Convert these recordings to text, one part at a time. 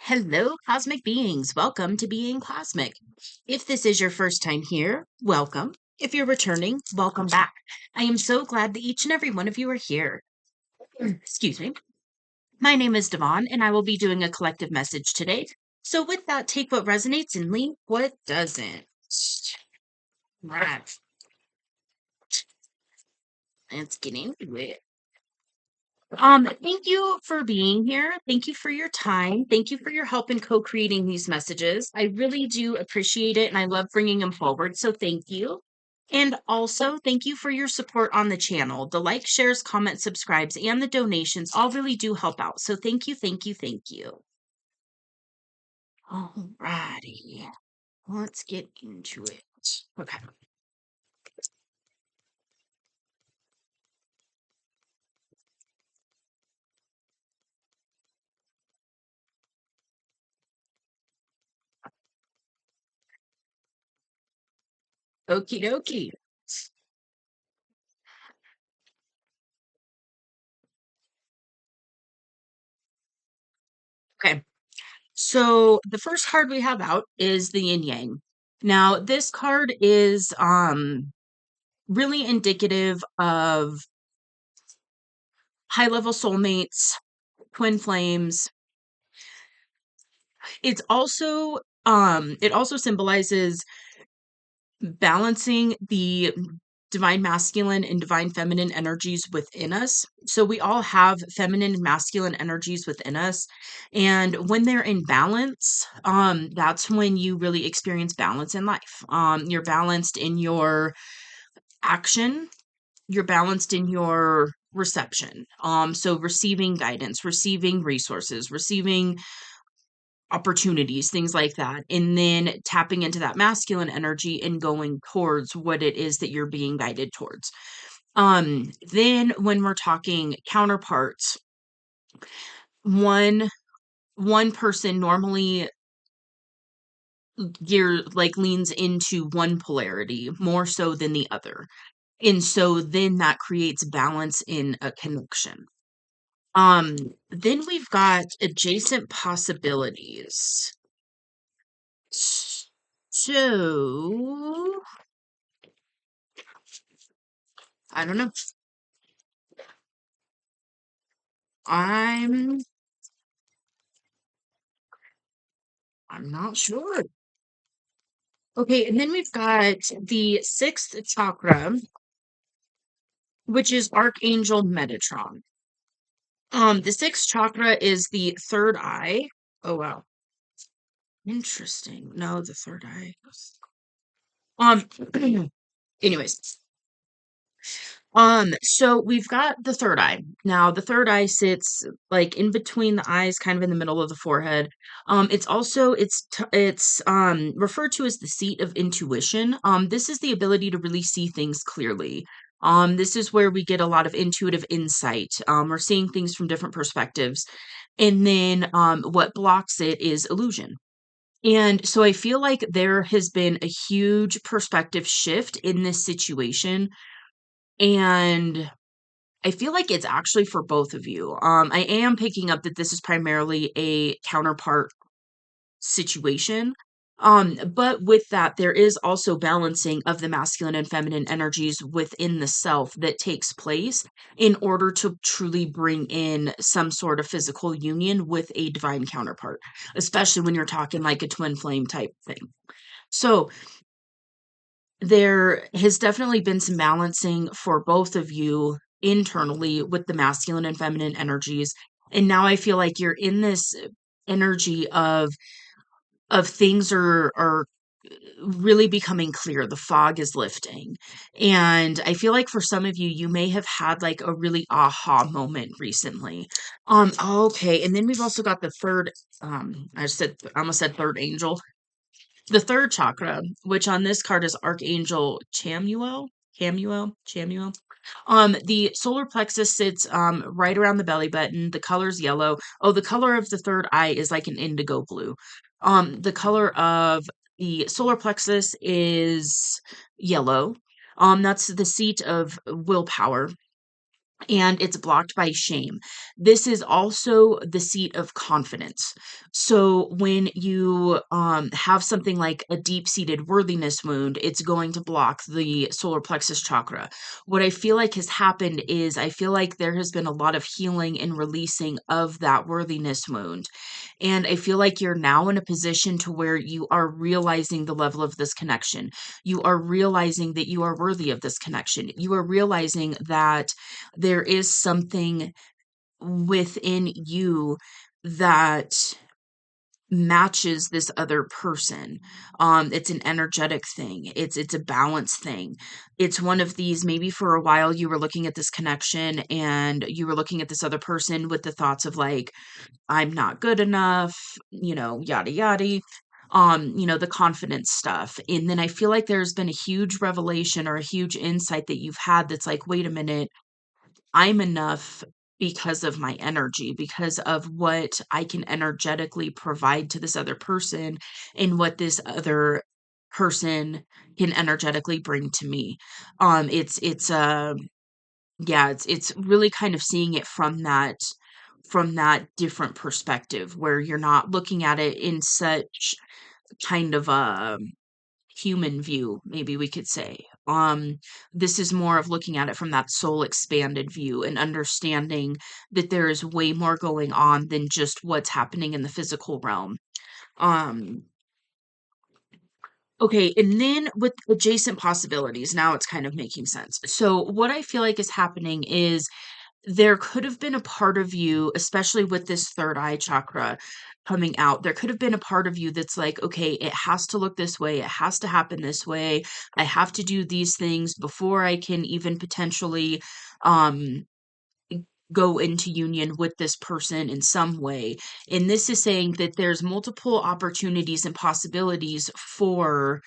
Hello, cosmic beings. Welcome to Being Cosmic. If this is your first time here, welcome. If you're returning, welcome back. I am so glad that each and every one of you are here. Excuse me. My name is Devon, and I will be doing a collective message today. So, with that, take what resonates and leave what doesn't. Right. Let's get into it. Thank you for being here. Thank you for your time. Thank you for your help in co-creating these messages. I really do appreciate it and I love bringing them forward. So thank you. And also, thank you for your support on the channel. The likes, shares, comments, subscribes, and the donations all really do help out. So thank you, thank you, thank you. Alrighty. Let's get into it. Okay. Okie dokie. Okay. So the first card we have out is the yin yang. Now, this card is really indicative of high level soulmates, twin flames. It also symbolizes balancing the divine masculine and divine feminine energies within us. So we all have feminine and masculine energies within us. And when they're in balance, that's when you really experience balance in life. You're balanced in your action, you're balanced in your reception. So receiving guidance, receiving resources, receiving opportunities, things like that. And then tapping into that masculine energy and going towards what it is that you're being guided towards. Then when we're talking counterparts, one one person normally leans into one polarity more so than the other. And so then that creates balance in a connection. Um, then we've got adjacent possibilities. So I don't know. I'm I'm not sure. Okay, and then we've got the sixth chakra, which is Archangel Metatron. The sixth chakra is the third eye. Oh wow. Interesting. No, the third eye. Um anyways. So we've got the third eye. Now, the third eye sits like in between the eyes, kind of in the middle of the forehead. It's referred to as the seat of intuition. This is the ability to really see things clearly. This is where we get a lot of intuitive insight. We're seeing things from different perspectives. And then what blocks it is illusion. And so I feel like there has been a huge perspective shift in this situation. And I feel like it's actually for both of you. I am picking up that this is primarily a counterpart situation. But with that, there is also balancing of the masculine and feminine energies within the self that takes place in order to truly bring in some sort of physical union with a divine counterpart, especially when you're talking like a twin flame type thing. So there has definitely been some balancing for both of you internally with the masculine and feminine energies. And now I feel like you're in this energy of things are really becoming clear. The fog is lifting. And I feel like for some of you, you may have had like a really aha moment recently. Okay. And then we've also got the third, I almost said third angel. The third chakra, which on this card is Archangel Chamuel. The solar plexus sits right around the belly button. The color's yellow. Oh, the color of the third eye is like an indigo blue. The color of the solar plexus is yellow. That's the seat of willpower, and it's blocked by shame. This is also the seat of confidence. So when you have something like a deep-seated worthiness wound, it's going to block the solar plexus chakra. What I feel like has happened is I feel like there has been a lot of healing and releasing of that worthiness wound. And I feel like you're now in a position to where you are realizing the level of this connection. You are realizing that you are worthy of this connection. You are realizing that there is something within you that matches this other person. It's an energetic thing. It's a balance thing. It's one of these, maybe for a while you were looking at this connection and you were looking at this other person with the thoughts of like, I'm not good enough, yada yada. The confidence stuff. And then I feel like there's been a huge revelation or a huge insight that you've had that's like, wait a minute, I'm enough because of my energy, because of what I can energetically provide to this other person and what this other person can energetically bring to me. It's yeah, it's really kind of seeing it from that different perspective where you're not looking at it in such kind of a human view, maybe we could say. This is more of looking at it from that soul expanded view and understanding that there is way more going on than just what's happening in the physical realm. Um, okay, and then with adjacent possibilities, now it's kind of making sense. So, what I feel like is happening is there could have been a part of you, especially with this third eye chakra coming out, there could have been a part of you that's like, okay, it has to look this way. It has to happen this way. I have to do these things before I can even potentially um, go into union with this person in some way. And this is saying that there's multiple opportunities and possibilities for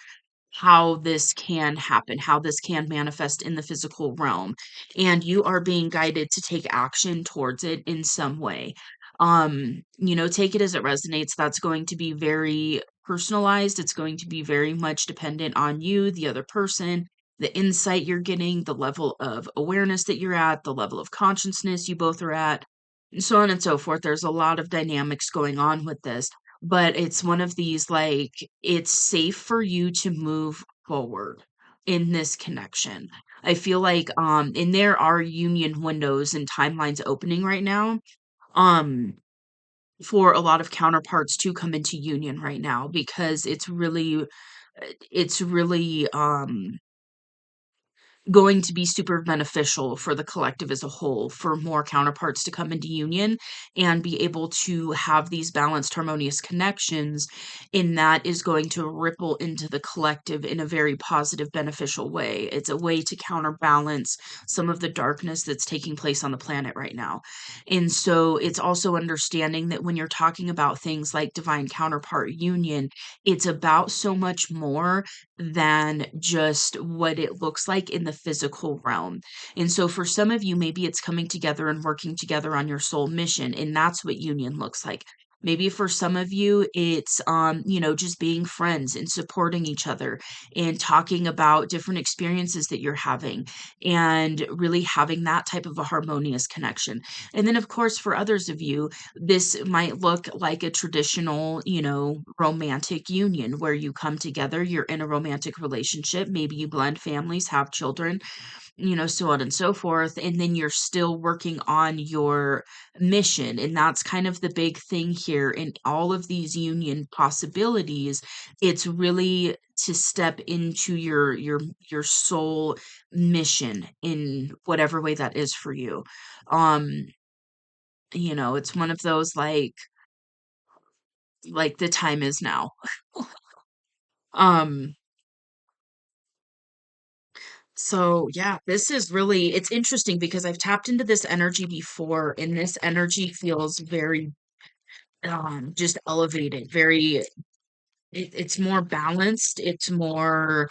how this can happen, how this can manifest in the physical realm. And you are being guided to take action towards it in some way. Take it as it resonates. That's going to be very personalized. It's going to be very much dependent on you, the other person, the insight you're getting, the level of awareness that you're at, the level of consciousness you both are at, and so on and so forth. There's a lot of dynamics going on with this, but it's one of these like it's safe for you to move forward in this connection. I feel like and there are union windows and timelines opening right now. Um for a lot of counterparts to come into union right now because it's really going to be super beneficial for the collective as a whole for more counterparts to come into union and be able to have these balanced harmonious connections, and that is going to ripple into the collective in a very positive beneficial way. It's a way to counterbalance some of the darkness that's taking place on the planet right now. And so it's also understanding that when you're talking about things like divine counterpart union, it's about so much more than just what it looks like in the physical realm. And so for some of you, maybe it's coming together and working together on your soul mission, and that's what union looks like. Maybe for some of you, it's just being friends and supporting each other and talking about different experiences that you're having and really having that type of a harmonious connection. And then of course, for others of you, this might look like a traditional, romantic union where you come together, you're in a romantic relationship, maybe you blend families, have children, so on and so forth. And then you're still working on your mission. And that's kind of the big thing here in all of these union possibilities. It's really to step into your soul mission in whatever way that is for you. Um, it's one of those like the time is now. Um, so yeah, this is really it's interesting because I've tapped into this energy before and this energy feels very just elevated, very it's more balanced, it's more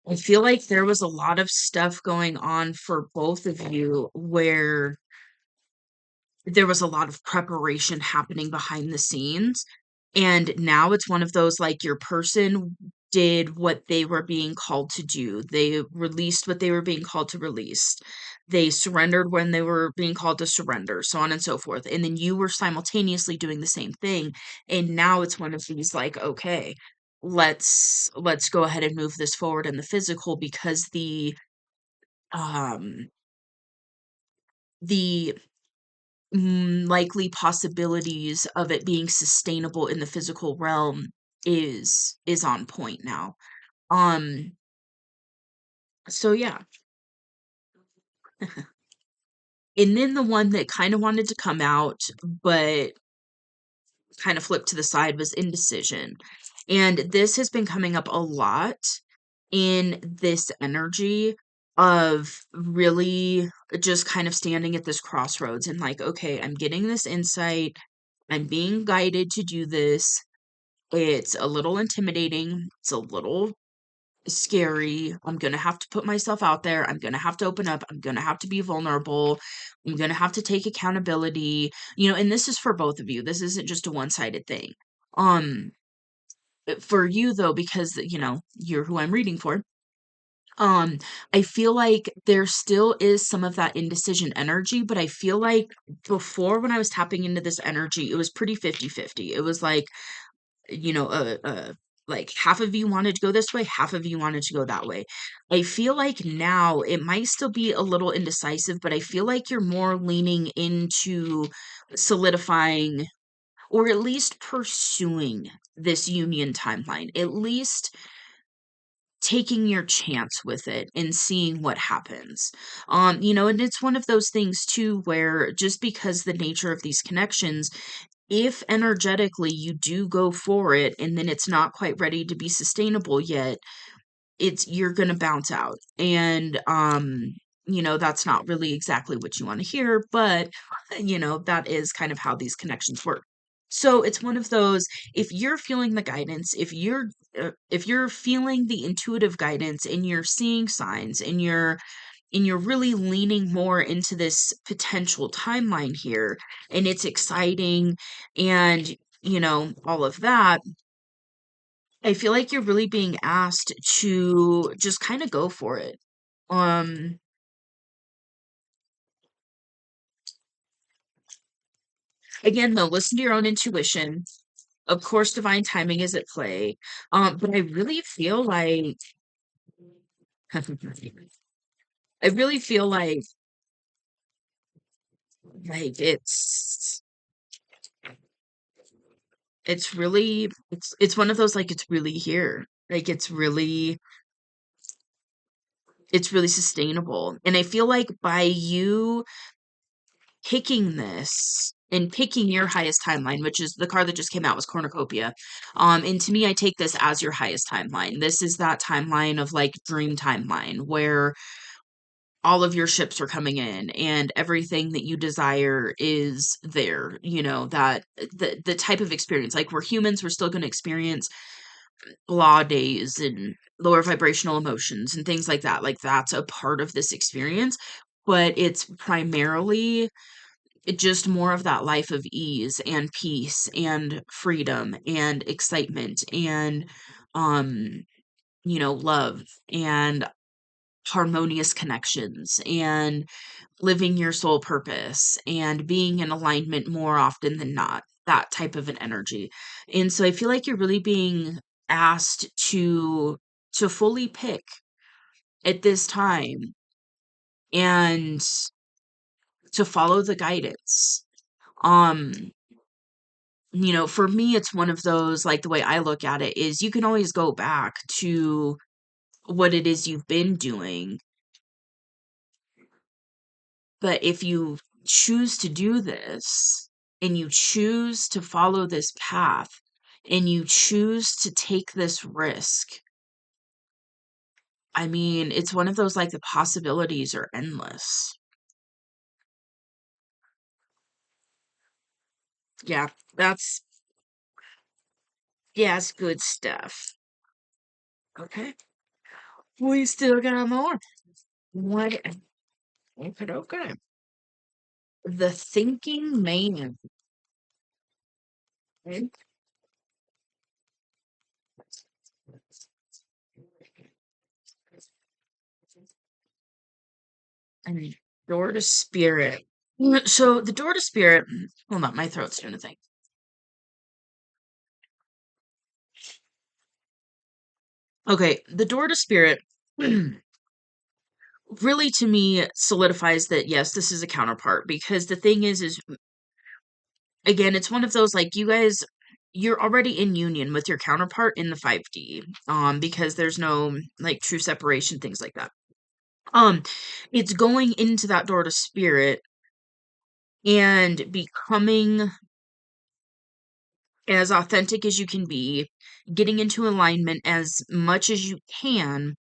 I feel like there was a lot of stuff going on for both of you where there was a lot of preparation happening behind the scenes. And now it's one of those like your person did what they were being called to do. They released what they were being called to release. They surrendered when they were being called to surrender, so on and so forth. And then you were simultaneously doing the same thing. And now it's one of these like, okay, let's go ahead and move this forward in the physical because um the likely possibilities of it being sustainable in the physical realm is on point now. Um so yeah. And then the one that kind of wanted to come out, but kind of flipped to the side was indecision. And this has been coming up a lot in this energy of really just kind of standing at this crossroads and like, okay, I'm getting this insight. I'm being guided to do this. It's a little intimidating. It's a little scary. I'm going to have to put myself out there. I'm going to have to open up. I'm going to have to be vulnerable. I'm going to have to take accountability. And this is for both of you. This isn't just a one-sided thing. Um for you though, because you're who I'm reading for. Um I feel like there still is some of that indecision energy, but I feel like before when I was tapping into this energy, it was pretty 50-50. It was like like half of you wanted to go this way, half of you wanted to go that way. I feel like now it might still be a little indecisive, but I feel like you're more leaning into solidifying or at least pursuing this union timeline, at least taking your chance with it and seeing what happens. And it's one of those things too where just because the nature of these connections, if energetically you do go for it and then it's not quite ready to be sustainable yet, you're going to bounce out. And that's not really exactly what you want to hear, but that is kind of how these connections work. So it's one of those, if you're feeling the guidance, if you're feeling the intuitive guidance and you're seeing signs and you're really leaning more into this potential timeline here and it's exciting and all of that, I feel like you're really being asked to just kind of go for it. Um, Again, though, listen to your own intuition. Of course, divine timing is at play. But I really feel like, I really feel like it's one of those like it's really here. Like it's really sustainable. And I feel like by you picking this and picking your highest timeline, which is the card that just came out was Cornucopia. And to me, I take this as your highest timeline. This is that timeline of like dream timeline where all of your ships are coming in and everything that you desire is there, that the type of experience, like we're humans, we're still going to experience blah days and lower vibrational emotions and things like that. Like that's a part of this experience, but it's primarily just more of that life of ease and peace and freedom and excitement and um love and harmonious connections and living your soul purpose and being in alignment more often than not, that type of an energy. And so I feel like you're really being asked to fully pick at this time and to follow the guidance. um for me, it's one of those, like, the way I look at it is you can always go back to what it is you've been doing, but if you choose to do this and you choose to follow this path and you choose to take this risk, I mean, it's one of those, like, the possibilities are endless. Yeah, that's yeah, it's good stuff. Okay. We still got more. What? Okay, okay. The Thinking Man. Okay. And door to spirit. So the door to spirit, hold on, my throat's doing a thing. Okay, the door to spirit really to me solidifies that yes, this is a counterpart because the thing is again, it's one of those like you guys you're already in union with your counterpart in the 5D because there's no like true separation things like that. Um it's going into that door to spirit and becoming as authentic as you can be, getting into alignment as much as you can,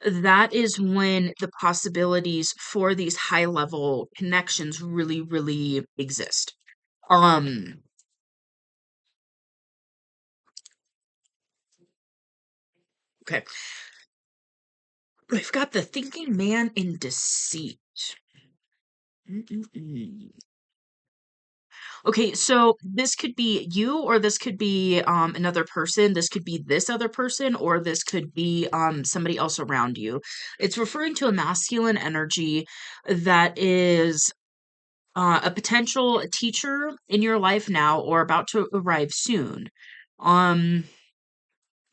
that is when the possibilities for these high level connections really, really exist. Um, okay. I've got the thinking man in deceit. Mm-mm-mm. Okay, so this could be you, or this could be another person. This could be this other person, or this could be somebody else around you. It's referring to a masculine energy that is a potential teacher in your life now or about to arrive soon. Um,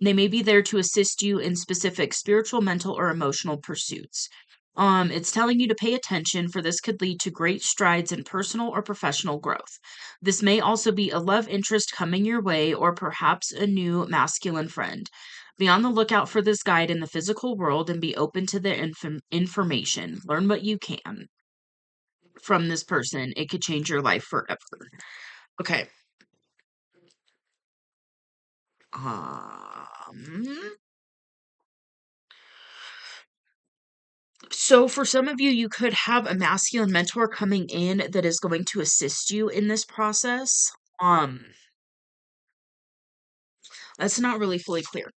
they may be there to assist you in specific spiritual, mental, or emotional pursuits. It's telling you to pay attention, for this could lead to great strides in personal or professional growth. This may also be a love interest coming your way, or perhaps a new masculine friend. Be on the lookout for this guide in the physical world and be open to the information. Learn what you can from this person. It could change your life forever. Okay. Um, So for some of you, you could have a masculine mentor coming in that is going to assist you in this process. Um, that's not really fully clear.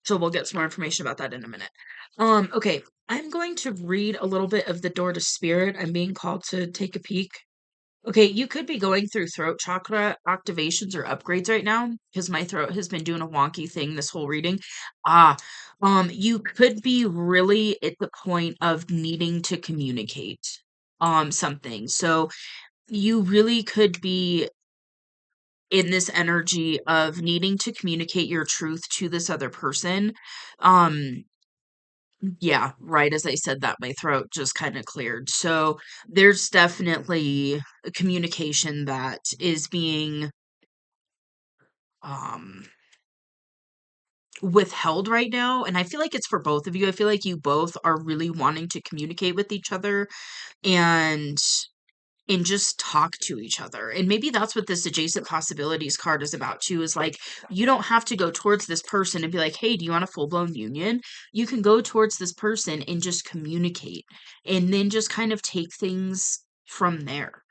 So we'll get some more information about that in a minute. Okay. I'm going to read a little bit of the door to spirit. I'm being called to take a peek. Okay, you could be going through throat chakra activations or upgrades right now because my throat has been doing a wonky thing this whole reading. Ah, you could be really at the point of needing to communicate something. So you really could be in this energy of needing to communicate your truth to this other person. Um, yeah, right as I said that, my throat just kind of cleared. So there's definitely a communication that is being um withheld right now. And I feel like it's for both of you. I feel like you both are really wanting to communicate with each other and just talk to each other. And maybe that's what this adjacent possibilities card is about too, is like you don't have to go towards this person and be like, "Hey, do you want a full-blown union?" You can go towards this person and just communicate and then just kind of take things from there.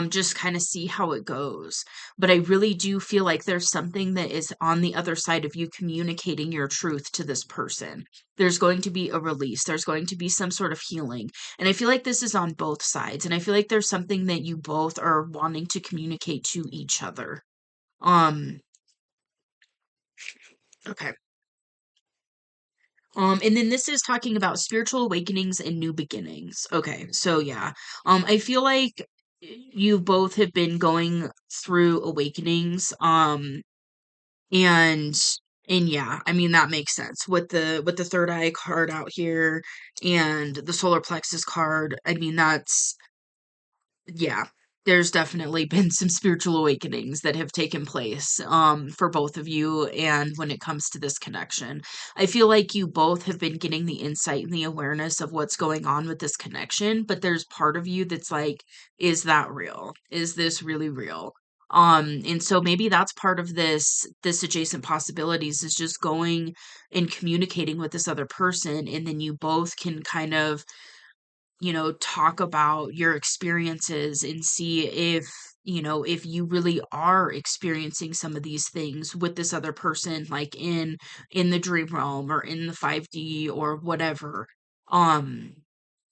Just kind of see how it goes. But I really do feel like there's something that is on the other side of you communicating your truth to this person. There's going to be a release. There's going to be some sort of healing, and I feel like this is on both sides. And I feel like there's something that you both are wanting to communicate to each other. Um, okay. And then this is talking about spiritual awakenings and new beginnings. Okay, so yeah. I feel like you both have been going through awakenings. And yeah, I mean that makes sense with the third eye card out here and the solar plexus card. I mean that's yeah, there's definitely been some spiritual awakenings that have taken place for both of you. And when it comes to this connection, I feel like you both have been getting the insight and the awareness of what's going on with this connection, but there's part of you that's like, is that real? Is this really real? And so maybe that's part of this adjacent possibilities is just going and communicating with this other person, and then you both can kind of talk about your experiences and see if, if you really are experiencing some of these things with this other person, like in the dream realm or in the 5D or whatever. Um,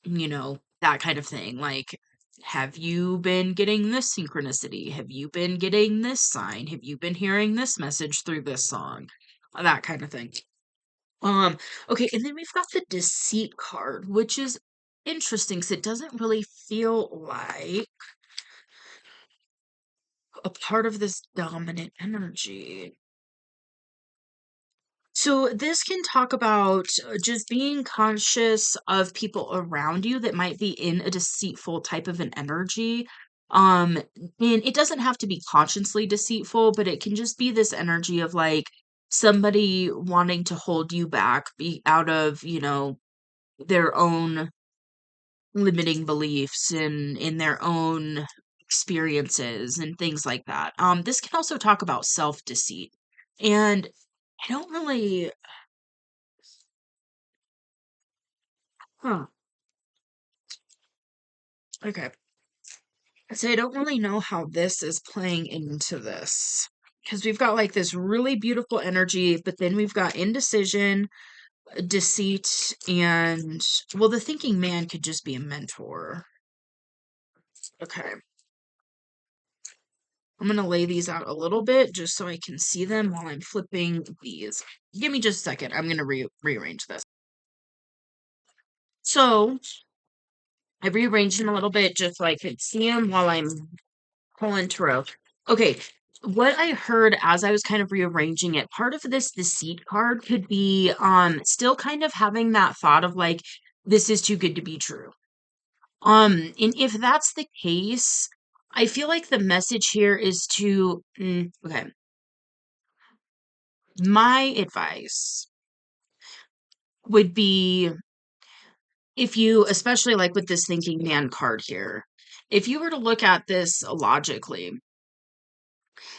that kind of thing. Like, have you been getting this synchronicity? Have you been getting this sign? Have you been hearing this message through this song? That kind of thing. Um, okay, and then we've got the deceit card, which is interesting because it doesn't really feel like a part of this dominant energy. So this can talk about just being conscious of people around you that might be in a deceitful type of an energy. Um, and it doesn't have to be consciously deceitful, but it can just be this energy of like somebody wanting to hold you back, be out of, their own limiting beliefs and in their own experiences and things like that. This can also talk about self-deceit. And I don't really, huh, okay. So I don't really know how this is playing into this. Because we've got like this really beautiful energy, but then we've got indecision, deceit, and well, the thinking man could just be a mentor. Okay. I'm going to lay these out a little bit just so I can see them while I'm flipping these. Give me just a second. I'm going to rearrange this. So I rearranged them a little bit just so I could see them while I'm pulling tarot. Okay, what I heard as I was kind of rearranging it, part of this deceit card could be still kind of having that thought of like, this is too good to be true. And if that's the case, I feel like the message here is to okay. My advice would be if you, especially like with this thinking man card here, if you were to look at this logically,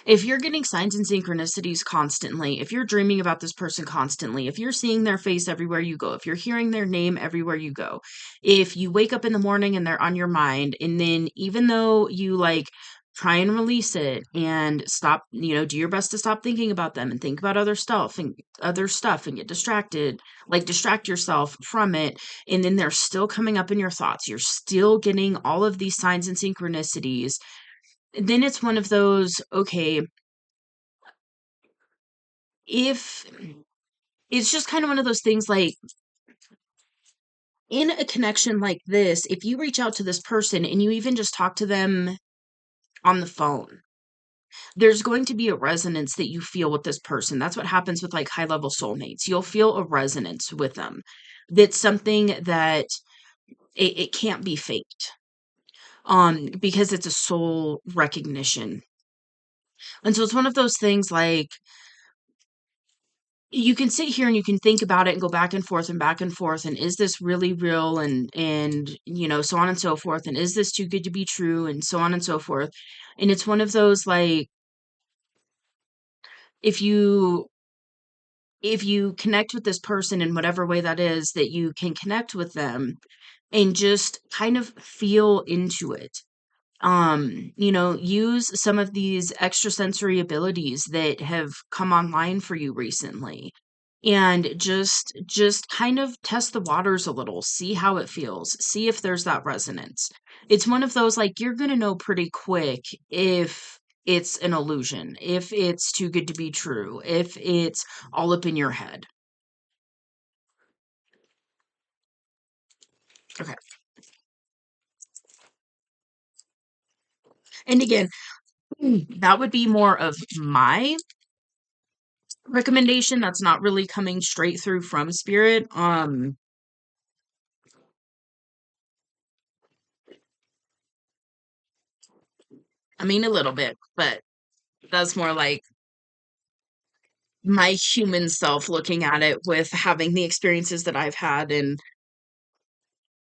if you're getting signs and synchronicities constantly, if you're dreaming about this person constantly, if you're seeing their face everywhere you go, if you're hearing their name everywhere you go, if you wake up in the morning and they're on your mind, and then even though you like try and release it and stop, do your best to stop thinking about them and think about other stuff and get distracted, like distract yourself from it, and then they're still coming up in your thoughts. You're still getting all of these signs and synchronicities. Then it's one of those, okay, if it's just kind of one of those things like in a connection like this, if you reach out to this person and you even just talk to them on the phone, there's going to be a resonance that you feel with this person. That's what happens with like high level soulmates. You'll feel a resonance with them. That's something that it can't be faked. Because it's a soul recognition. And so it's one of those things like you can sit here and you can think about it and go back and forth and back and forth, and is this really real, and so on and so forth, and is this too good to be true, and so on and so forth. And it's one of those like if you if you connect with this person in whatever way that is that you can connect with them and just kind of feel into it, use some of these extrasensory abilities that have come online for you recently, and just kind of test the waters a little, see how it feels, see if there's that resonance. It's one of those like you're going to know pretty quick if it's an illusion, if it's too good to be true, if it's all up in your head. Okay. And again, that would be more of my recommendation. That's not really coming straight through from spirit. I mean a little bit, but that's more like my human self looking at it with having the experiences that I've had and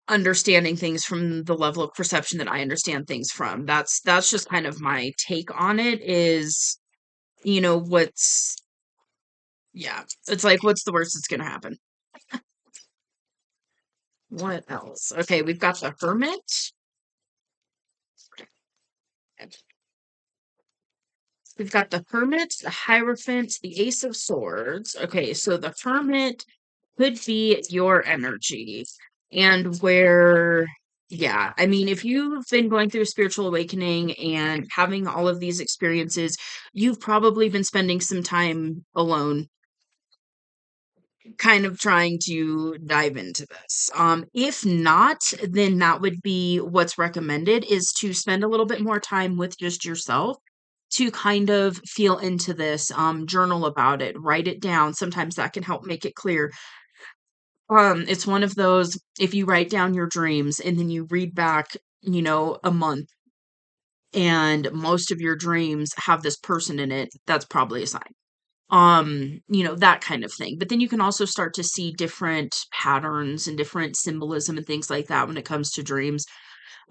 understanding things from the level of perception that I understand things from. That's just kind of my take on it is, what's yeah, it's like what's the worst that's going to happen? What else? Okay, we've got the Hermit. We've got the Hermit, the Hierophant, the Ace of Swords. Okay, so the Hermit could be your energy. And where, yeah, I mean, if you've been going through a spiritual awakening and having all of these experiences, you've probably been spending some time alone. kind of trying to dive into this. If not, then that would be what's recommended is to spend a little bit more time with just yourself to kind of feel into this, journal about it, write it down. Sometimes that can help make it clear. It's one of those, if you write down your dreams and then you read back, a month and most of your dreams have this person in it, that's probably a sign. That kind of thing. But then you can also start to see different patterns and different symbolism and things like that when it comes to dreams.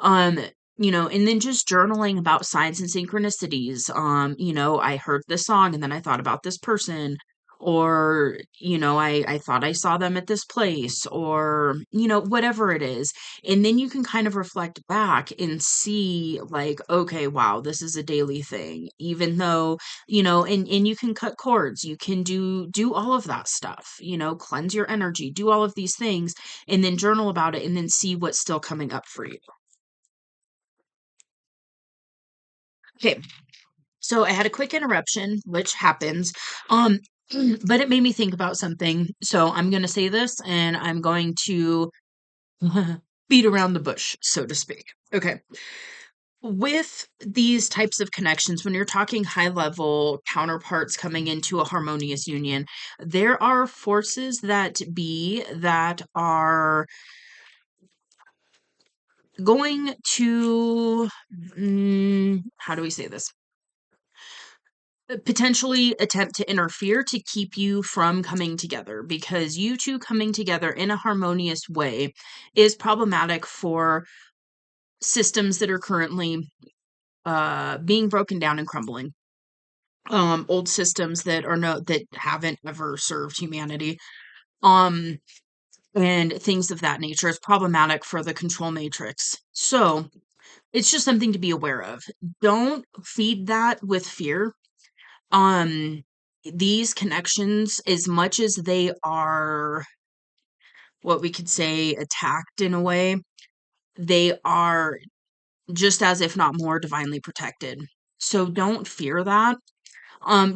Um, and then just journaling about signs and synchronicities. I heard this song and then I thought about this person, or, I thought I saw them at this place, or, whatever it is. And then you can kind of reflect back and see, like, okay, wow, this is a daily thing, even though, and you can cut cords, you can do all of that stuff, cleanse your energy, do all of these things, and then journal about it and then see what's still coming up for you. Okay, so I had a quick interruption, which happens. Um, but it made me think about something. So I'm going to say this and I'm going to beat around the bush, so to speak. Okay. With these types of connections, when you're talking high level counterparts coming into a harmonious union, there are forces that are going to, how do we say this? Potentially attempt to interfere to keep you from coming together, because you two coming together in a harmonious way is problematic for systems that are currently being broken down and crumbling. Old systems that are no that haven't ever served humanity. Um and things of that nature is problematic for the control matrix. So it's just something to be aware of. Don't feed that with fear. um these connections, as much as they are what we could say attacked in a way, they are just as if not more divinely protected. So don't fear that.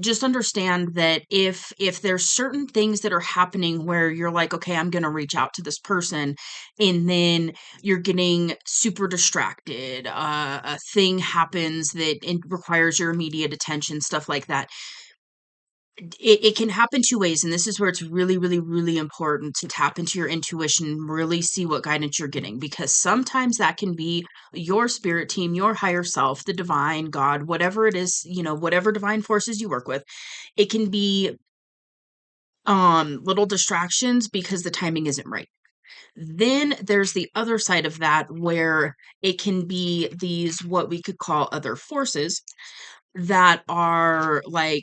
Just understand that if there's certain things that are happening where you're like, okay, I'm gonna reach out to this person, and then you're getting super distracted, a thing happens that it requires your immediate attention, stuff like that. It can happen two ways, and this is where it's really, really, really important to tap into your intuition and really see what guidance you're getting, because sometimes that can be your spirit team, your higher self, the divine, God, whatever it is, whatever divine forces you work with. It can be little distractions because the timing isn't right. Then there's the other side of that where it can be these what we could call other forces that are like,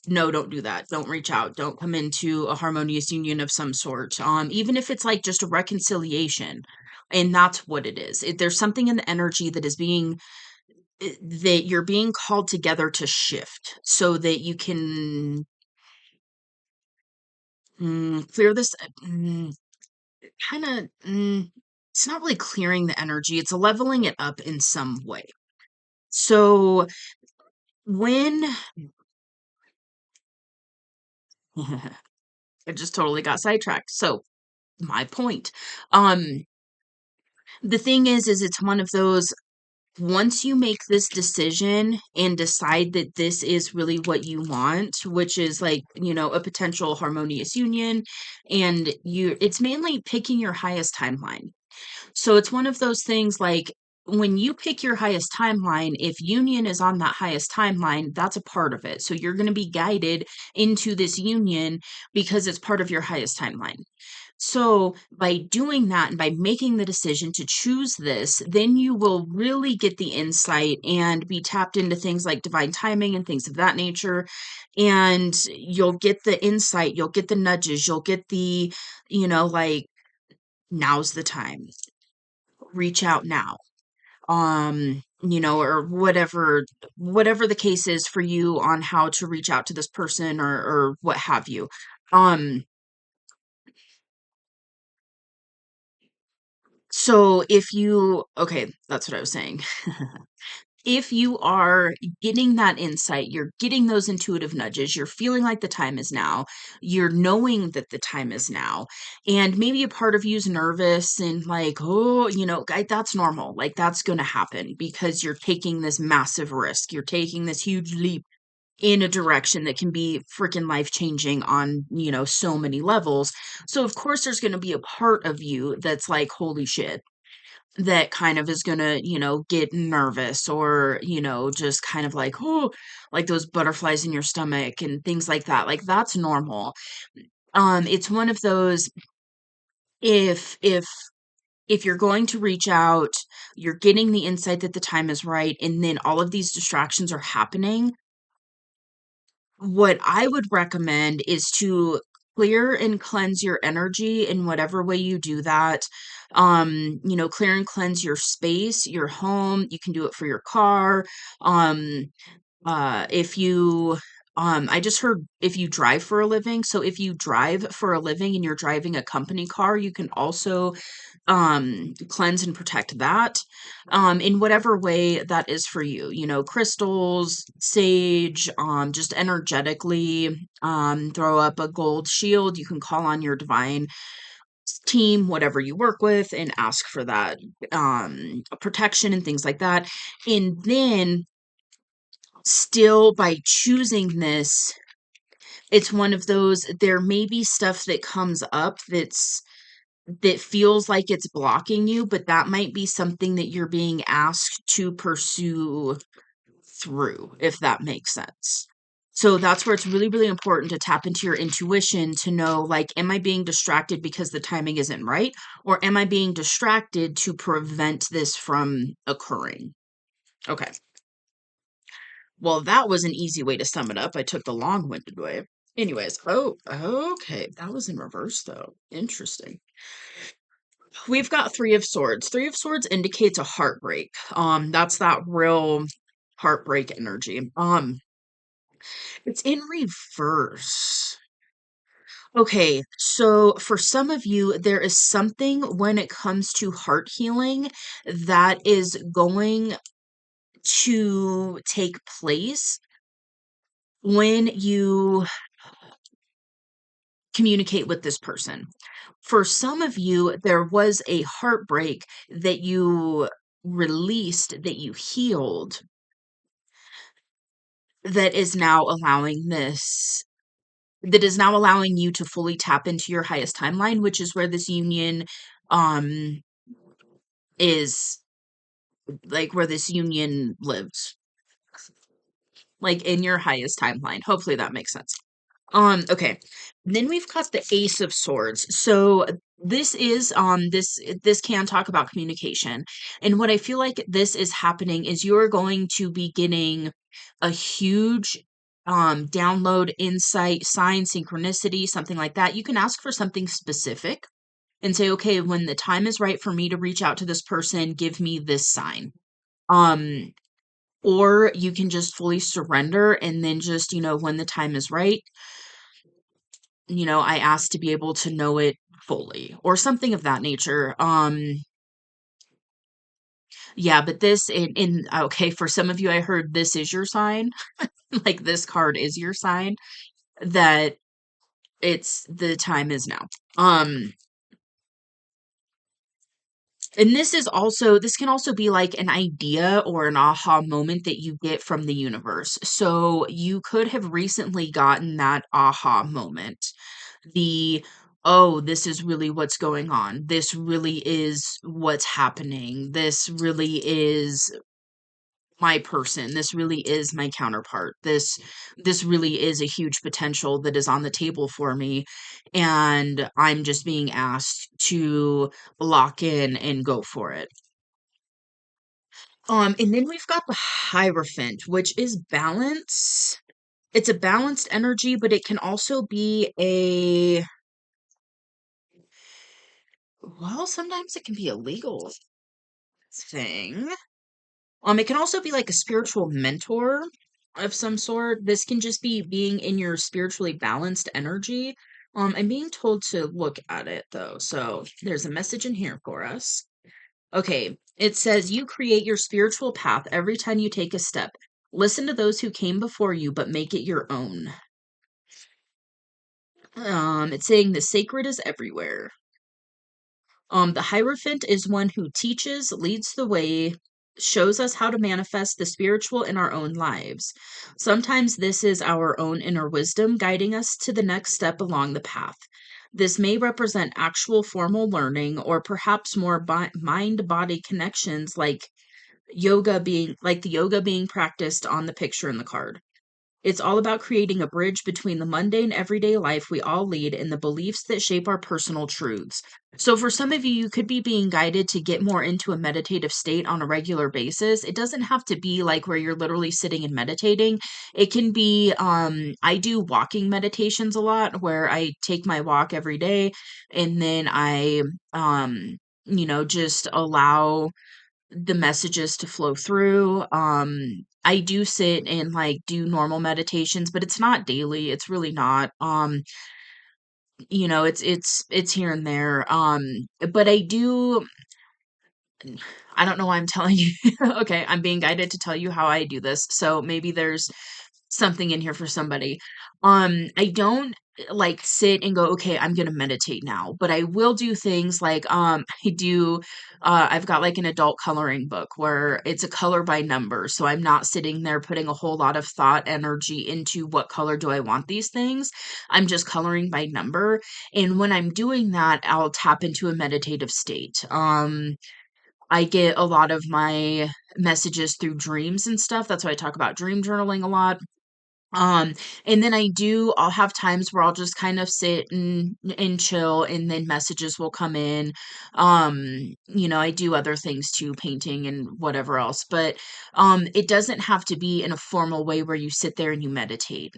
no, don't do that, don't reach out, don't come into a harmonious union of some sort, even if it's like just a reconciliation. And that's what it is. There's something in the energy that is being that you're being called together to shift so that you can clear this, kind of, it's not really clearing the energy, it's leveling it up in some way. So when I just totally got sidetracked. So my point. Um, the thing is it's one of those, once you make this decision and decide that this is really what you want, which is like, a potential harmonious union, and it's mainly picking your highest timeline. So it's one of those things like, when you pick your highest timeline, if union is on that highest timeline, that's a part of it. So you're going to be guided into this union because it's part of your highest timeline. So by doing that and by making the decision to choose this, then you will really get the insight and be tapped into things like divine timing and things of that nature. And you'll get the insight, you'll get the nudges, you'll get the, like, now's the time, reach out now. Or whatever the case is for you on how to reach out to this person, or what have you. Um, so if you, okay, that's what I was saying. if you are getting that insight, you're getting those intuitive nudges, you're feeling like the time is now, you're knowing that the time is now, and maybe a part of you is nervous and like, oh, that's normal. Like, that's going to happen because you're taking this massive risk. You're taking this huge leap in a direction that can be freaking life changing on, so many levels. So, of course, there's going to be a part of you that's like, holy shit, that kind of is gonna, get nervous or, just kind of like, oh, like those butterflies in your stomach and things like that. Like that's normal. It's one of those if if if you're going to reach out, you're getting the insight that the time is right, and then all of these distractions are happening. What I would recommend is to clear and cleanse your energy in whatever way you do that. Clear and cleanse your space, your home. You can do it for your car. Um, if you I just heard if you drive for a living. So if you drive for a living and you're driving a company car, you can also cleanse and protect that in whatever way that is for you, crystals, sage, just energetically throw up a gold shield. You can call on your divine team, whatever you work with, and ask for that protection and things like that. And then still by choosing this, it's one of those, there may be stuff that comes up that feels like it's blocking you, but that might be something that you're being asked to pursue through, if that makes sense. So that's where it's really, really important to tap into your intuition to know, like, am I being distracted because the timing isn't right? Or am I being distracted to prevent this from occurring? Okay. Well, that was an easy way to sum it up. I took the long-winded way. Anyways, oh, okay. That was in reverse, though. Interesting. We've got Three of Swords. Three of Swords indicates a heartbreak. That's that real heartbreak energy. It's in reverse. Okay, so for some of you, there is something when it comes to heart healing that is going to take place when you communicate with this person. For some of you, there was a heartbreak that you released, that you healed, that is now allowing you to fully tap into your highest timeline, which is where this union um is, like where this union lives, like in your highest timeline. Hopefully that makes sense. Okay. Then we've got the Ace of Swords. So this can talk about communication. And what I feel like this is happening is you're going to be getting a huge download, insight, sign, synchronicity, something like that. You can ask for something specific and say, okay, when the time is right for me to reach out to this person, give me this sign. Um, or you can just fully surrender and then just, when the time is right, I asked to be able to know it fully or something of that nature. Yeah, but this in okay, for some of you, I heard this is your sign, like this card is your sign that it's the time is now. And this can also be like an idea or an aha moment that you get from the universe. So you could have recently gotten that aha moment. The, oh, this is really what's going on. This really is what's happening. This really is my person. This really is my counterpart. This really is a huge potential that is on the table for me, and I'm just being asked to lock in and go for it. And then we've got the Hierophant, which is balance. It's a balanced energy, but it can also be sometimes it can be a legal thing. It can also be like a spiritual mentor of some sort. This can just be being in your spiritually balanced energy. I'm being told to look at it though. So there's a message in here for us. Okay, it says you create your spiritual path every time you take a step. Listen to those who came before you, but make it your own. It's saying the sacred is everywhere. The Hierophant is one who teaches, leads the way, shows us how to manifest the spiritual in our own lives. Sometimes this is our own inner wisdom guiding us to the next step along the path. This may represent actual formal learning or perhaps more mind body connections like the yoga being practiced on the picture in the card. It's all about creating a bridge between the mundane everyday life we all lead and the beliefs that shape our personal truths. So, for some of you, you could be being guided to get more into a meditative state on a regular basis. It doesn't have to be like where you're literally sitting and meditating. It can be, I do walking meditations a lot where I take my walk every day and then just allow the messages to flow through. I do sit and like do normal meditations, but it's not daily. It's really not. It's here and there. But I don't know why I'm telling you. Okay, I'm being guided to tell you how I do this. So maybe there's something in here for somebody. I don't like sit and go, okay, I'm gonna meditate now, but I will do things like I've got like an adult coloring book where it's a color by number. So I'm not sitting there putting a whole lot of thought energy into what color do I want these things. I'm just coloring by number. And when I'm doing that, I'll tap into a meditative state. I get a lot of my messages through dreams and stuff. That's why I talk about dream journaling a lot. Um, and then I'll have times where I'll just kind of sit and chill and then messages will come in. I do other things too, painting and whatever else, but it doesn't have to be in a formal way where you sit there and you meditate.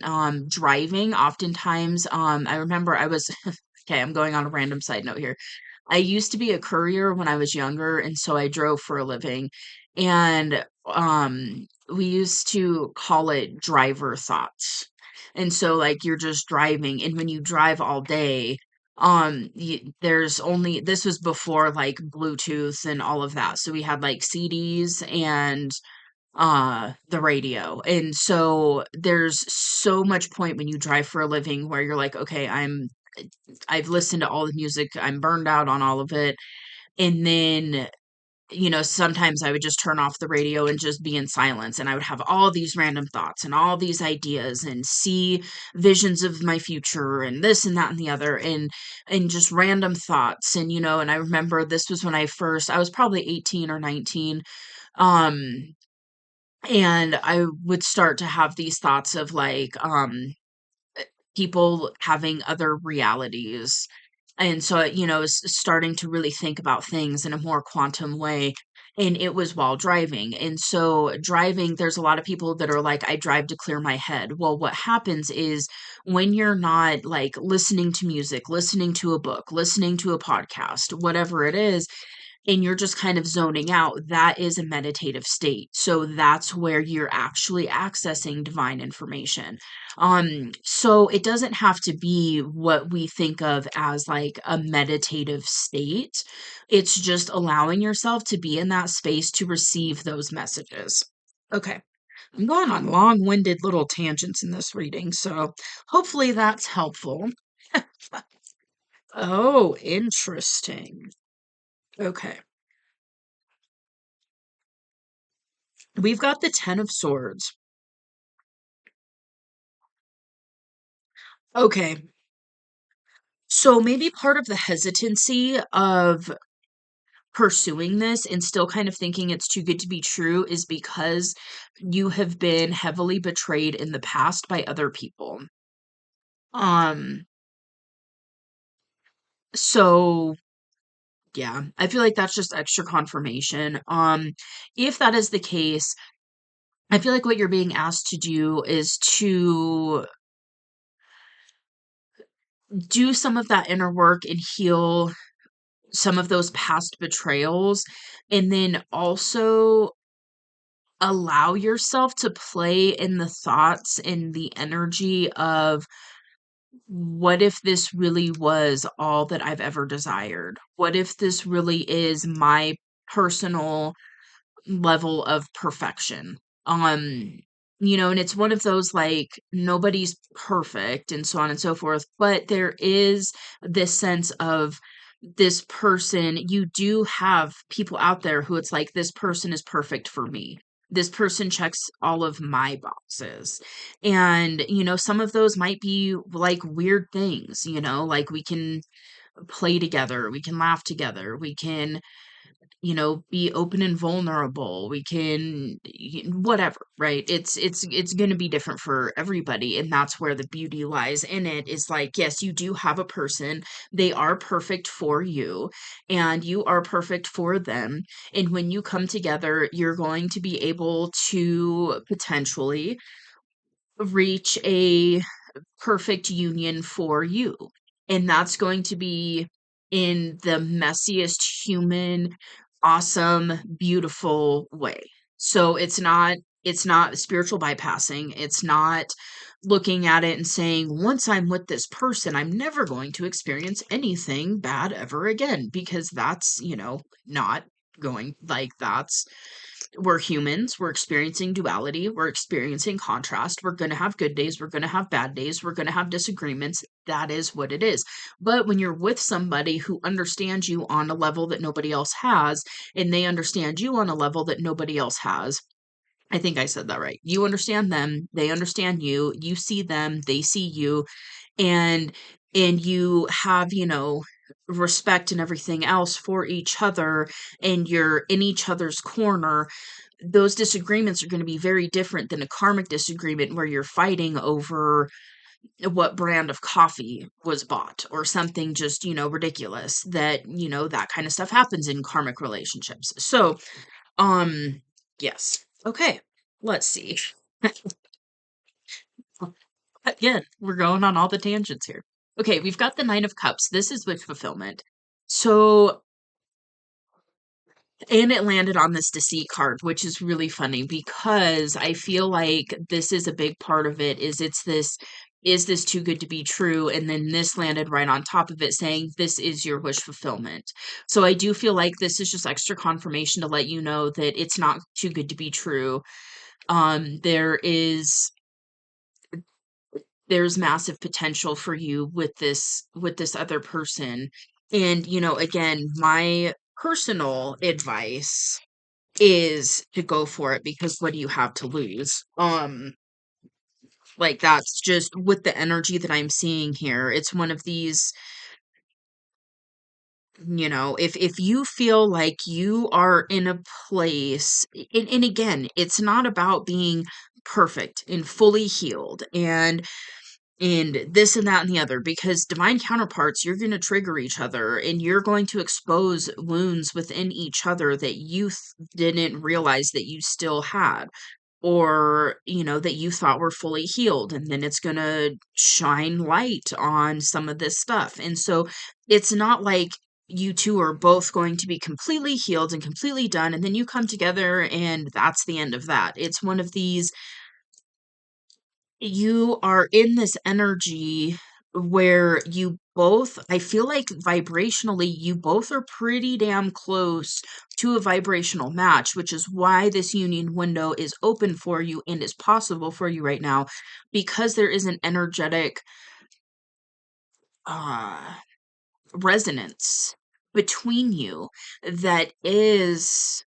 Driving, oftentimes, I remember I was okay, I'm going on a random side note here. I used to be a courier when I was younger, and so I drove for a living. And we used to call it driver thoughts. And so like you're just driving, and when you drive all day, there's only this was before like Bluetooth and all of that. So we had like CDs and the radio. And so there's so much point when you drive for a living where you're like, okay, I've listened to all the music. I'm burned out on all of it. And then, sometimes I would just turn off the radio and just be in silence. And I would have all these random thoughts and all these ideas and see visions of my future and this and that and the other and just random thoughts. And I remember this was when I was probably 18 or 19. Um, and I would start to have these thoughts of like, people having other realities. And so, starting to really think about things in a more quantum way. And it was while driving. And so, driving, there's a lot of people that are like, I drive to clear my head. Well, what happens is when you're not like listening to music, listening to a book, listening to a podcast, whatever it is, and you're just kind of zoning out, that is a meditative state. So that's where you're actually accessing divine information. So it doesn't have to be what we think of as like a meditative state. It's just allowing yourself to be in that space to receive those messages. Okay. I'm going on long-winded little tangents in this reading, so hopefully that's helpful. Oh, interesting. Okay. We've got the 10 of swords. Okay. So maybe part of the hesitancy of pursuing this and still kind of thinking it's too good to be true is because you have been heavily betrayed in the past by other people. Um, so yeah, I feel like that's just extra confirmation. If that is the case, I feel like what you're being asked to do is to do some of that inner work and heal some of those past betrayals, and then also allow yourself to play in the thoughts and the energy of what if this really was all that I've ever desired? What if this really is my personal level of perfection. Um, and it's one of those like nobody's perfect and so on and so forth, but there is this sense of this person, you do have people out there who it's like, this person is perfect for me. This person checks all of my boxes. And, some of those might be like weird things, like we can play together, we can laugh together, we can be open and vulnerable. We can whatever, right? It's going to be different for everybody, and that's where the beauty lies in it. Is like, yes, you do have a person. They are perfect for you, and you are perfect for them. And when you come together, you're going to be able to potentially reach a perfect union for you. And that's going to be in the messiest human, awesome, beautiful way. So it's not spiritual bypassing. It's not looking at it and saying, once I'm with this person, I'm never going to experience anything bad ever again, because that's, not going like that's we're humans. We're experiencing duality. We're experiencing contrast. We're going to have good days. We're going to have bad days. We're going to have disagreements. That is what it is. But when you're with somebody who understands you on a level that nobody else has, and they understand you on a level that nobody else has, I think I said that right. You understand them. They understand you. You see them. They see you. And you have, respect and everything else for each other, and you're in each other's corner. Those disagreements are going to be very different than a karmic disagreement where you're fighting over what brand of coffee was bought or something just, ridiculous. That, that kind of stuff happens in karmic relationships. So, um, yes. Okay. Let's see. Again, we're going on all the tangents here. Okay, we've got the Nine of Cups. This is wish fulfillment. So, and it landed on this deceit card, which is really funny because I feel like this is a big part of it. Is this too good to be true? And then this landed right on top of it saying, this is your wish fulfillment. So I do feel like this is just extra confirmation to let you know that it's not too good to be true. There's massive potential for you with this other person. And again, my personal advice is to go for it, because what do you have to lose? Like, that's just with the energy that I'm seeing here. It's one of these, if you feel like you are in a place, and again, it's not about being perfect and fully healed and this and that and the other, because divine counterparts, you're going to trigger each other, and you're going to expose wounds within each other that you didn't realize that you still had, or that you thought were fully healed, and then it's going to shine light on some of this stuff. And so it's not like you two are both going to be completely healed and completely done, and then you come together and that's the end of that. It's one of these, you are in this energy where you both, I feel like vibrationally, you both are pretty damn close to a vibrational match, which is why this union window is open for you and is possible for you right now, because there is an energetic uh, resonance between you that is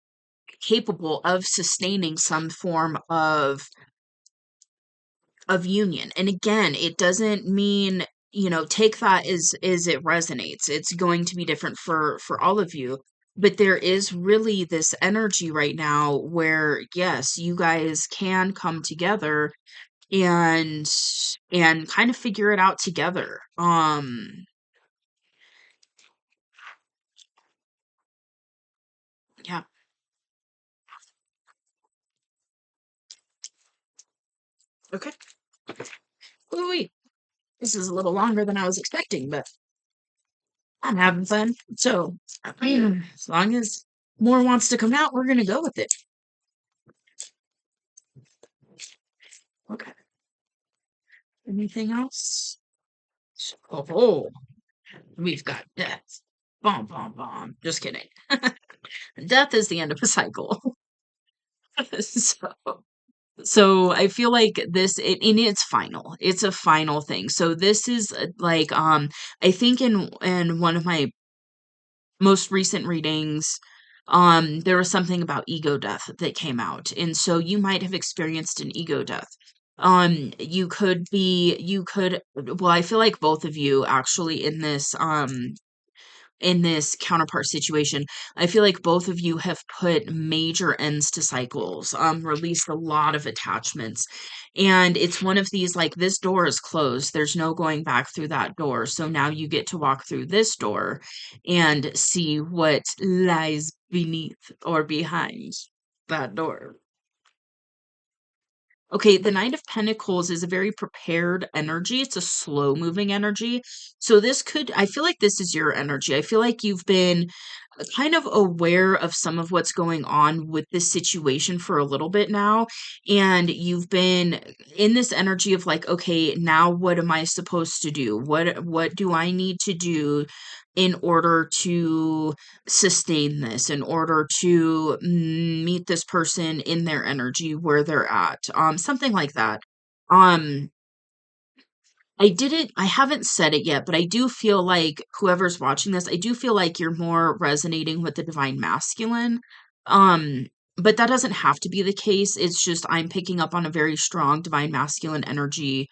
capable of sustaining some form of union. And again, it doesn't mean, take that as it resonates. It's going to be different for all of you. But there is really this energy right now where, yes, you guys can come together and kind of figure it out together. Yeah. Okay. Ooh, this is a little longer than I was expecting, but I'm having fun. So, as long as more wants to come out, we're gonna go with it. Okay. Anything else? Oh, we've got death. Bomb, bomb, bomb. Just kidding. Death is the end of a cycle. So so I feel like and it's final. It's a final thing. So this is like I think in one of my most recent readings, there was something about ego death that came out. And so you might have experienced an ego death. You could, well, I feel like both of you actually in this counterpart situation, I feel like both of you have put major ends to cycles, released a lot of attachments. And it's one of these like, this door is closed. There's no going back through that door. So now you get to walk through this door and see what lies beneath or behind that door. Okay, the Knight of Pentacles is a very prepared energy. It's a slow moving energy. So this could, I feel like this is your energy. I feel like you've been kind of aware of some of what's going on with this situation for a little bit now. And you've been in this energy of like, okay, now what am I supposed to do? What do I need to do in order to sustain this, in order to meet this person in their energy where they're at? Something like that. Um, I haven't said it yet, but I do feel like whoever's watching this, I do feel like you're more resonating with the divine masculine. Um, but that doesn't have to be the case. It's just I'm picking up on a very strong divine masculine energy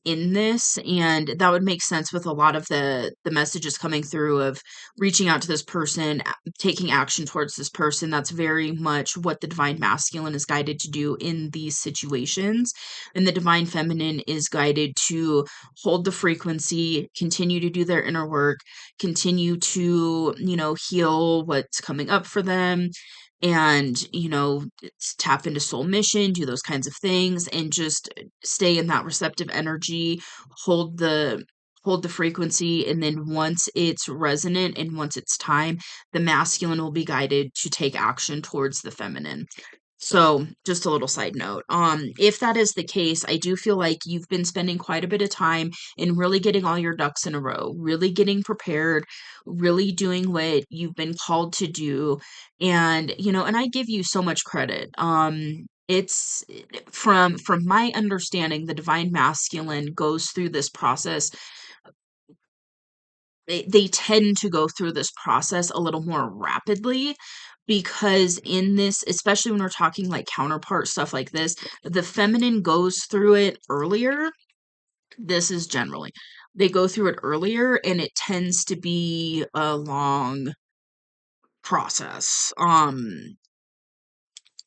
in this, and that would make sense with a lot of the messages coming through of reaching out to this person, taking action towards this person. That's very much what the divine masculine is guided to do in these situations, and the divine feminine is guided to hold the frequency, continue to do their inner work, continue to, heal what's coming up for them, and tap into soul mission, do those kinds of things, and just stay in that receptive energy, hold the hold the frequency, and then once it's resonant and once it's time, the masculine will be guided to take action towards the feminine. So, just a little side note. If that is the case, I do feel like you've been spending quite a bit of time in really getting all your ducks in a row, really getting prepared, really doing what you've been called to do. And, and I give you so much credit. It's from my understanding, the divine masculine goes through this process. They tend to go through this process a little more rapidly because in this, especially when we're talking like counterpart stuff like this, the feminine goes through it earlier. This is generally, they go through it earlier and it tends to be a long process. And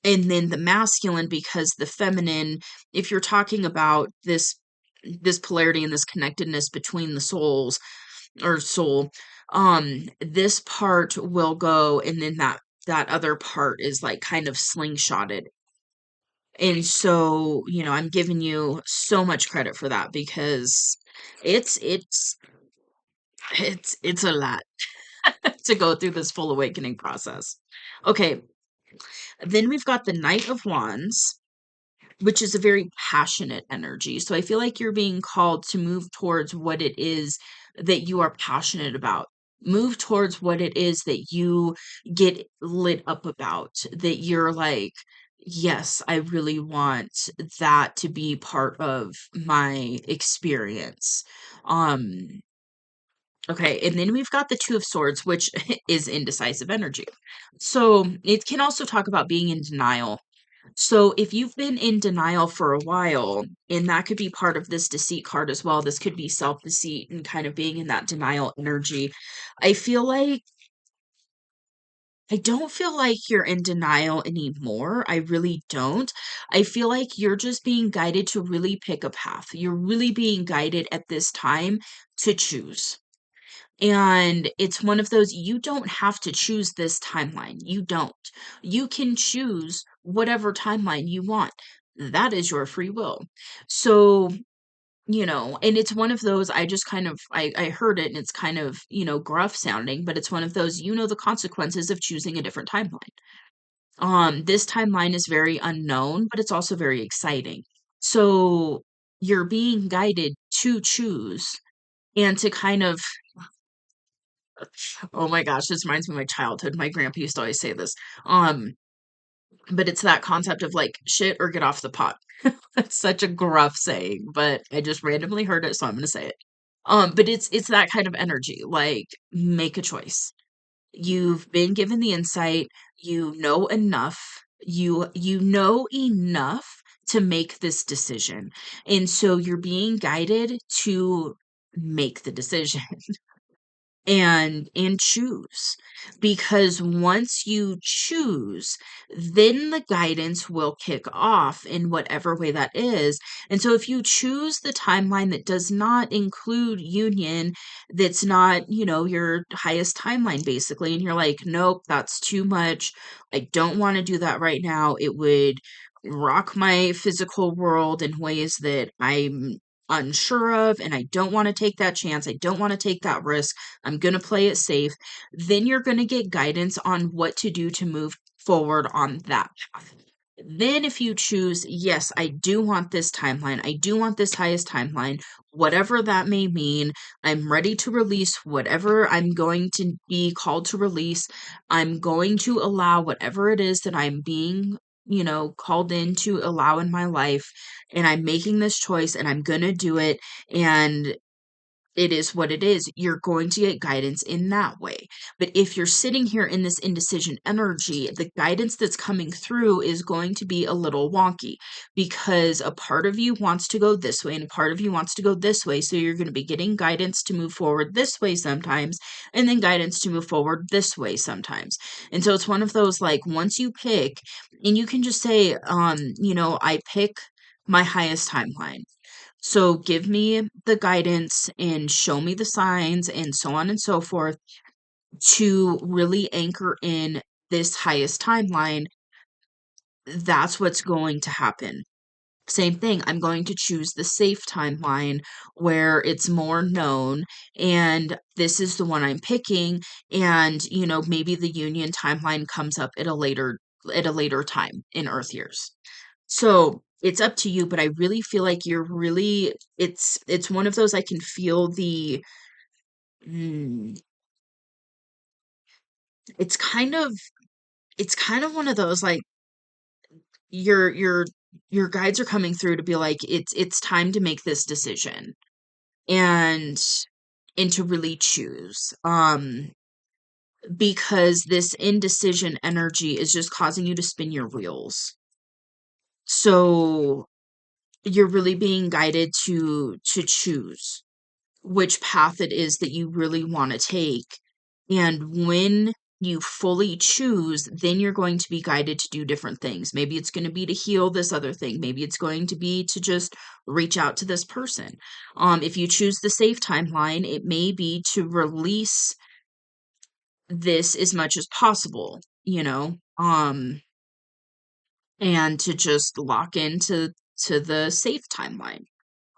then the masculine, because the feminine, if you're talking about this polarity and this connectedness between the souls or soul, this part will go, and then that other part is like kind of slingshotted. And so, I'm giving you so much credit for that because it's it's it's a lot to go through this full awakening process. Okay, then we've got the Knight of Wands, which is a very passionate energy. So I feel like you're being called to move towards what it is that you are passionate about. Move towards what it is that you get lit up about, that you're like, yes, I really want that to be part of my experience. Um, okay, and then we've got the Two of Swords, which is indecisive energy. So it can also talk about being in denial. So if you've been in denial for a while, and that could be part of this deceit card as well, this could be self-deceit and kind of being in that denial energy. I feel like I don't feel like you're in denial anymore. I really don't. I feel like you're just being guided to really pick a path. You're really being guided at this time to choose. And it's one of those, you don't have to choose this timeline. You don't. You can choose whatever timeline you want. That is your free will. So, and it's one of those, I just kind of, I heard it and it's kind of, gruff sounding, but it's one of those, the consequences of choosing a different timeline. This timeline is very unknown, but it's also very exciting. So you're being guided to choose and to kind of Oh my gosh, this reminds me of my childhood. My grandpa used to always say this. Um, but it's that concept of like shit or get off the pot. It's such a gruff saying, but I just randomly heard it, so I'm gonna say it. But it's that kind of energy. Like, make a choice. You've been given the insight, you know enough, you know enough to make this decision. And so you're being guided to make the decision and choose, because once you choose, then the guidance will kick off in whatever way that is. And so if you choose the timeline that does not include union, that's not, your highest timeline basically, and you're like, nope, that's too much, I don't want to do that right now, it would rock my physical world in ways that I'm unsure of, and I don't want to take that chance, I don't want to take that risk, I'm going to play it safe, then you're going to get guidance on what to do to move forward on that path. Then, if you choose, yes, I do want this timeline, I do want this highest timeline, whatever that may mean, I'm ready to release whatever I'm going to be called to release. I'm going to allow whatever it is that I'm being, called in to allow in my life. And I'm making this choice and I'm going to do it. And it is what it is. You're going to get guidance in that way. But if you're sitting here in this indecision energy, the guidance that's coming through is going to be a little wonky, because a part of you wants to go this way and a part of you wants to go this way. So you're going to be getting guidance to move forward this way sometimes, and then guidance to move forward this way sometimes. And so it's one of those, like, once you pick, and you can just say, I pick my highest timeline. So give me the guidance and show me the signs and so on and so forth to really anchor in this highest timeline. That's what's going to happen. Same thing. I'm going to choose the safe timeline where it's more known, and this is the one I'm picking. And, maybe the union timeline comes up at a later time in Earth years. So, it's up to you, but I really feel like it's one of those. I can feel mm, it's kind of it's kind of one of those, like, your guides are coming through to be like, it's time to make this decision, and to really choose. Because this indecision energy is just causing you to spin your wheels. So, you're really being guided to choose which path it is that you really want to take. And when you fully choose, then you're going to be guided to do different things. Maybe it's going to be to heal this other thing. Maybe it's going to be to just reach out to this person. If you choose the safe timeline, it may be to release this as much as possible, and to just lock into the safe timeline.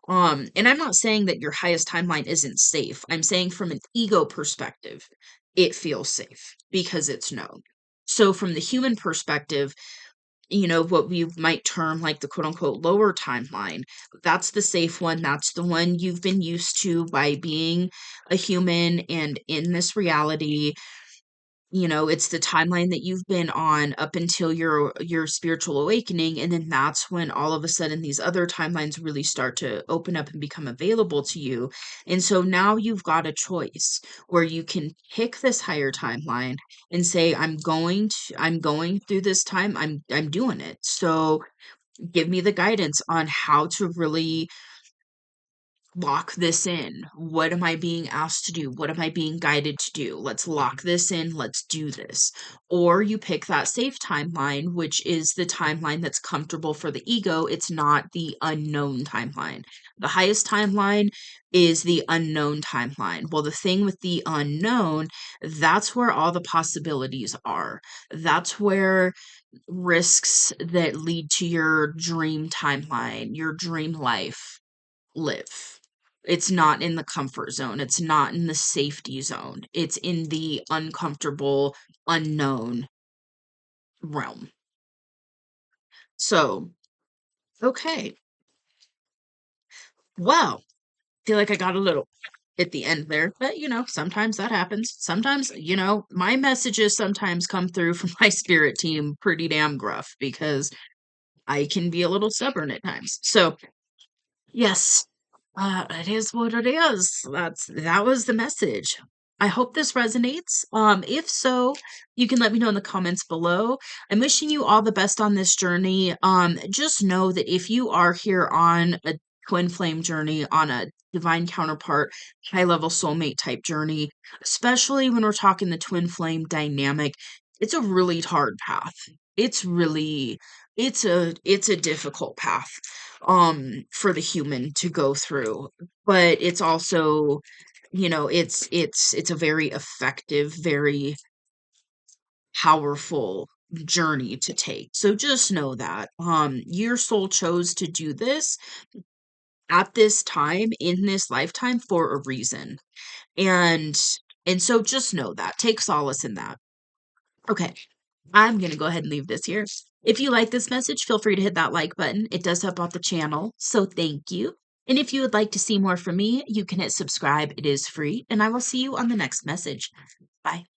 And I'm not saying that your highest timeline isn't safe. I'm saying from an ego perspective, it feels safe because it's known. So from the human perspective, what we might term like the quote unquote lower timeline, that's the safe one. That's the one you've been used to by being a human and in this reality. It's the timeline that you've been on up until your spiritual awakening, and then that's when all of a sudden these other timelines really start to open up and become available to you. And so now you've got a choice where you can pick this higher timeline and say, I'm going through this time, I'm doing it. So give me the guidance on how to really lock this in. What am I being asked to do? What am I being guided to do? Let's lock this in. Let's do this. Or you pick that safe timeline, which is the timeline that's comfortable for the ego. It's not the unknown timeline. The highest timeline is the unknown timeline. Well, the thing with the unknown, that's where all the possibilities are. That's where risks that lead to your dream timeline, your dream life live. It's not in the comfort zone. It's not in the safety zone. It's in the uncomfortable, unknown realm. So, okay. Well, feel like I got a little. at the end there. But, sometimes that happens. Sometimes, my messages sometimes come through from my spirit team pretty damn gruff because I can be a little stubborn at times. So, yes, it is what it is. That was the message. I hope this resonates. If so, you can let me know in the comments below. I'm wishing you all the best on this journey. Just know that if you are here on a twin flame journey, on a divine counterpart, high level soulmate type journey, especially when we're talking the twin flame dynamic, it's a really hard path. It's really it's a difficult path for the human to go through, but it's also, it's a very effective, very powerful journey to take. So just know that your soul chose to do this at this time in this lifetime for a reason. And so just know that. Take solace in that. Okay. I'm going to go ahead and leave this here. If you like this message, feel free to hit that like button. It does help out the channel, so thank you. And if you would like to see more from me, you can hit subscribe. It is free, and I will see you on the next message. Bye.